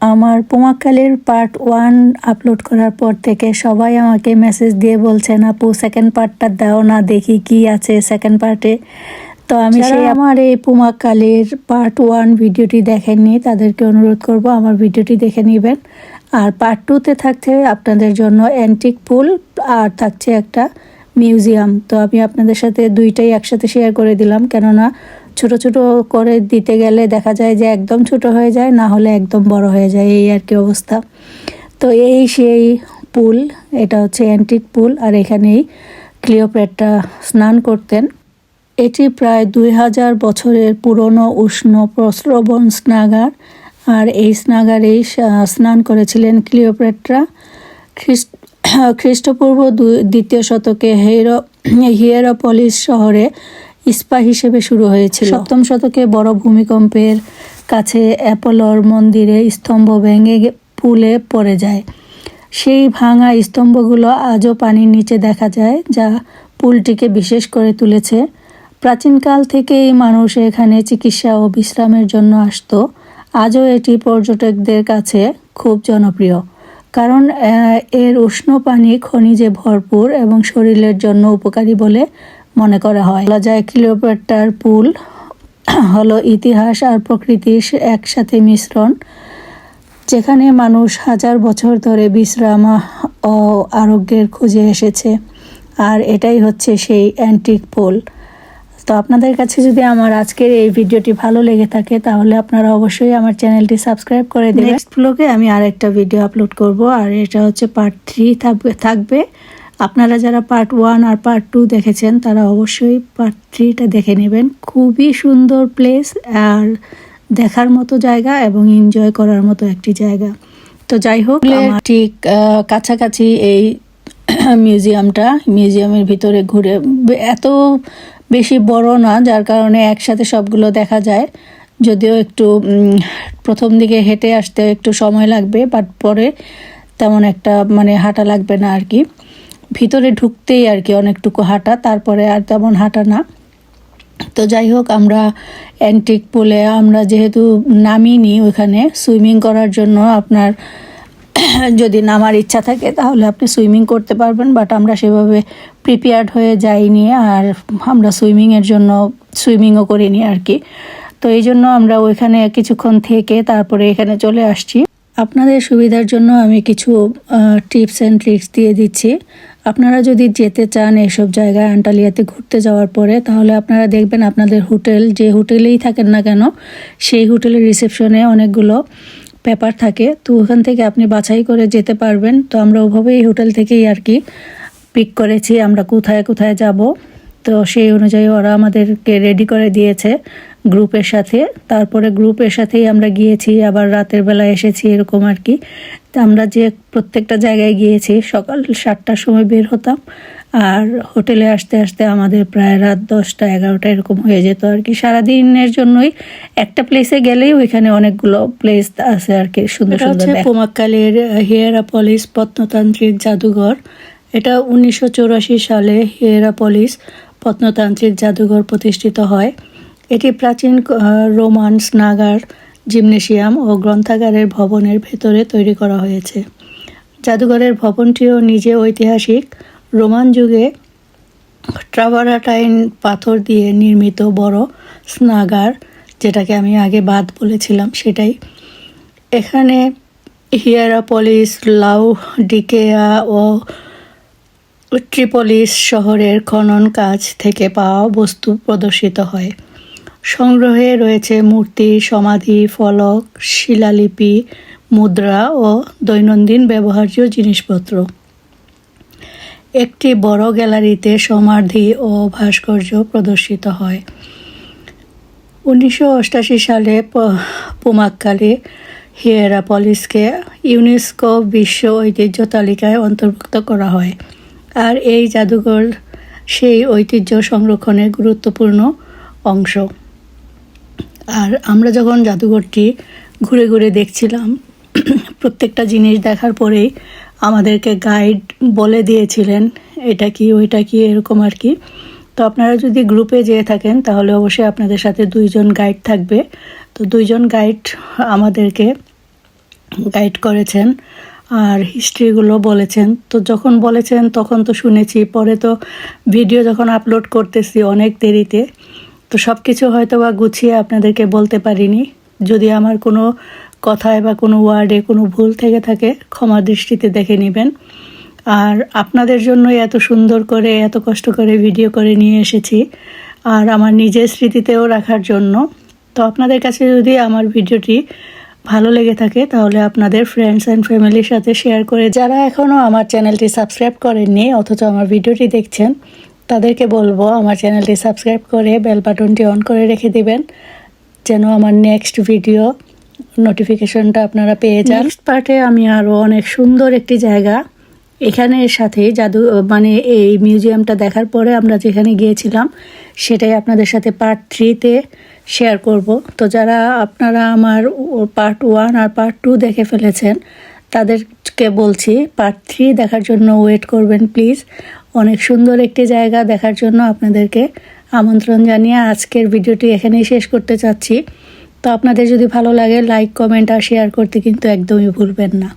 আমার পোমাক্কালের part 1 upload করার পর থেকে সবাই আমাকে মেসেজ দিয়ে বলছেন, আপু সেকেন্ড পার্টটা দাও না, দেখি কি আছে সেকেন্ড পার্টে। তো আমি আমার এই পোমাক্কালের পার্ট 1 ভিডিওটি দেখেননি তাদেরকে অনুরোধ করব আমার ভিডিওটি দেখে নেবেন। আর পার্ট 2তে থাকছে আপনাদের জন্য অ্যান্টিক পুল আর থাকছে একটা মিউজিয়াম। তো আমি আপনাদের সাথে দুইটাই একসাথে শেয়ার করে দিলাম, কেননা ছোট ছোট করে দিতে গেলে দেখা যায় যে একদম ছোট হয়ে যায়, না হলে একদম বড় হয়ে যায়, এই আর কি অবস্থা। তো এই সেই পুল, এটা হচ্ছে অ্যান্টিক পুল, আর এখানেই ক্লিওপেট্রা স্নান করতেন। এটি প্রায় 2000 বছরের পুরনো উষ্ণ প্রস্রবণ স্নাগার, আর এই স্নাগারেই স্নান করেছিলেন ক্লিওপেট্রা। খ্রিস্টপূর্ব 2য় শতকে হিয়েরাপলিস শহরে স্পা হিসেবে শুরু হয়েছিল। 7ম শতকে বড় ভূমিকম্পের কাছে অ্যাপোলোর মন্দিরে স্তম্ভ ভেঙে পুলে পড়ে যায়। সেই ভাঙা স্তম্ভগুলো আজও পানির নিচে দেখা যায়, যা পুলটিকে বিশেষ করে তুলেছে। প্রাচীনকাল থেকেই মানুষ এখানে চিকিৎসা ও বিশ্রামের জন্য আসতো। আজও এটি পর্যটকদের কাছে খুব জনপ্রিয়, কারণ এর উষ্ণ পানি খনিজে ভরপুর এবং শরীরের জন্য উপকারী বলে মনে করা হয়। বলা যায় ক্লিওপেট্রার পুল হলো ইতিহাস আর প্রকৃতির একসাথে মিশ্রণ, যেখানে মানুষ হাজার বছর ধরে বিশ্রাম ও আরোগ্যের খুঁজে এসেছে। আর এটাই হচ্ছে সেই অ্যান্টিক পুল। তো আপনাদের কাছে যদি আমার আজকের এই ভিডিওটি ভালো লেগে থাকে, তাহলে আপনারা অবশ্যই আমার চ্যানেলটি সাবস্ক্রাইব করে দেবেন। নেক্সট ব্লগে আমি আরেকটা ভিডিও আপলোড করব, আর এটা হচ্ছে পার্ট 3 থাকবে। আপনারা যারা পার্ট 1 আর পার্ট 2 দেখেছেন তারা অবশ্যই পার্ট 3টা দেখে নেবেন। খুবই সুন্দর প্লেস আর দেখার মতো জায়গা এবং এনজয় করার মতো একটি জায়গা। তো যাই হোক, ঠিক কাছাকাছি এই মিউজিয়ামের ভিতরে ঘুরে, এত বেশি বড় না, যার কারণে একসাথে সবগুলো দেখা যায়। যদিও একটু প্রথম দিকে হেঁটে আসতে একটু সময় লাগবে, বাট পরে তেমন একটা হাঁটা লাগবে না আর কি। ভিতরে ঢুকতেই আর কি অনেকটুকু হাঁটা, তারপরে আর তেমন হাঁটা না। তো যাই হোক, আমরা অ্যান্টিক পুলে আমরা যেহেতু নামিনি, ওইখানে সুইমিং করার জন্য আপনার যদি নামার ইচ্ছা থাকে তাহলে আপনি সুইমিং করতে পারবেন, বাট আমরা সেভাবে প্রিপেয়ার্ড হয়ে যাইনি, আর আমরা সুইমিংও করিনি আর কি। তো এই জন্য আমরা ওইখানে কিছুক্ষণ থেকে তারপরে এখানে চলে আসছি। আপনাদের সুবিধার জন্য আমি কিছু টিপস অ্যান্ড ট্রিক্স দিয়ে দিচ্ছি। আপনারা যদি যেতে চান এইসব জায়গায় আন্টালিয়াতে ঘুরতে যাওয়ার পরে, তাহলে আপনারা দেখবেন আপনাদের যে হোটেলেই থাকেন না কেন, সেই হোটেলের রিসেপশনে অনেকগুলো পেপার থাকে। তো ওখান থেকে আপনি বাছাই করে যেতে পারবেন। তো আমরা ওভাবেই হোটেল থেকেই আর কি পিক করেছি আমরা কোথায় কোথায় যাব। তো সেই অনুযায়ী ওরা আমাদেরকে রেডি করে দিয়েছে গ্রুপের সাথে। তারপরে গ্রুপের সাথেই আমরা গিয়েছি, আবার রাতের বেলা এসেছি, এরকম আর কি। তো আমরা যে প্রত্যেকটা জায়গায় গিয়েছি সকাল 7টার সময় বের হতাম, আর হোটেলে আসতে আসতে আমাদের প্রায় রাত 10টা 11টা এরকম হয়ে যেত আর কি। সারাদিনের জন্যই একটা প্লেসে গেলেই ওইখানে অনেকগুলো প্লেস আছে আর কি, সুন্দর সুন্দর। পোমাক্কালের হিয়েরাপলিস প্রত্নতান্ত্রিক জাদুঘর। এটা 1984 সালে হিয়েরাপলিস প্রত্নতান্ত্রিক জাদুঘর প্রতিষ্ঠিত হয়। এটি প্রাচীন রোমান স্নাগার, জিমনেশিয়াম ও গ্রন্থাগারের ভবনের ভেতরে তৈরি করা হয়েছে। জাদুঘরের ভবনটিও নিজে ঐতিহাসিক। রোমান যুগে ট্রাভারাটাইন পাথর দিয়ে নির্মিত বড় স্নাগার, যেটাকে আমি আগে বাঁধ বলেছিলাম সেটাই। এখানে হিয়েরাপলিস, লাউডিকেয়া ও ট্রিপলিস শহরের খনন কাজ থেকে পাওয়া বস্তু প্রদর্শিত হয়। সংগ্রহে রয়েছে মূর্তি, সমাধি, ফলক, শিলালিপি, মুদ্রা ও দৈনন্দিন ব্যবহার্য জিনিসপত্র। একটি বড় গ্যালারিতে সমাধি ও ভাস্কর্য প্রদর্শিত হয়। 1988 সালে পোমাক্কালে হিয়েরাপলিসকে ইউনেস্কো বিশ্ব ঐতিহ্য তালিকায় অন্তর্ভুক্ত করা হয়। আর এই জাদুঘর সেই ঐতিহ্য সংরক্ষণের গুরুত্বপূর্ণ অংশ। আর আমরা যখন জাদুঘরটি ঘুরে ঘুরে দেখছিলাম, প্রত্যেকটা জিনিস দেখার পরেই আমাদেরকে গাইড বলে দিয়েছিলেন এটা কি ওইটা কি, এরকম আর কি। তো আপনারা যদি গ্রুপে যেয়ে থাকেন তাহলে অবশ্যই আপনাদের সাথে 2জন গাইড থাকবে। তো 2জন গাইড আমাদেরকে গাইড করেছেন আর হিস্ট্রিগুলো বলেছেন। তো যখন বলেছেন তখন তো শুনেছি, পরে তো ভিডিও যখন আপলোড করতেছি অনেক দেরিতে, তো সব কিছু হয়তো বা গুছিয়ে আপনাদেরকে বলতে পারিনি। যদি আমার কোনো কথায় বা কোনো ওয়ার্ডে কোনো ভুল থেকে থাকে ক্ষমা দৃষ্টিতে দেখে নেবেন। আর আপনাদের জন্যই এত সুন্দর করে এত কষ্ট করে ভিডিও করে নিয়ে এসেছি, আর আমার নিজের স্মৃতিতেও রাখার জন্য। তো আপনাদের কাছে যদি আমার ভিডিওটি ভালো লেগে থাকে তাহলে আপনাদের ফ্রেন্ডস অ্যান্ড ফ্যামিলির সাথে শেয়ার করে, যারা এখনও আমার চ্যানেলটি সাবস্ক্রাইব করেননি অথচ আমার ভিডিওটি দেখছেন তাদেরকে বলবো আমার চ্যানেলটি সাবস্ক্রাইব করে বেল বাটনটি অন করে রেখে দিবেন, যেন আমার নেক্সট ভিডিও নোটিফিকেশনটা আপনারা পেয়ে যান। নেক্সট পার্টে আমি আরও অনেক সুন্দর একটি জায়গা, এখানের সাথে জাদু মানে এই মিউজিয়ামটা দেখার পরে আমরা যেখানে গিয়েছিলাম সেটাই আপনাদের সাথে পার্ট 3-তে শেয়ার করব। তো যারা আপনারা আমার পার্ট 1 আর পার্ট 2 দেখে ফেলেছেন তাদেরকে বলছি পার্ট 3 দেখার জন্য ওয়েট করবেন প্লিজ। অনেক সুন্দর একটি জায়গা দেখার জন্য আপনাদেরকে আমন্ত্রণ জানিয়ে আজকের ভিডিওটি এখানেই শেষ করতে চাচ্ছি। তো আপনাদের যদি ভালো লাগে লাইক, কমেন্ট আর শেয়ার করতে কিন্তু একদমই ভুলবেন না।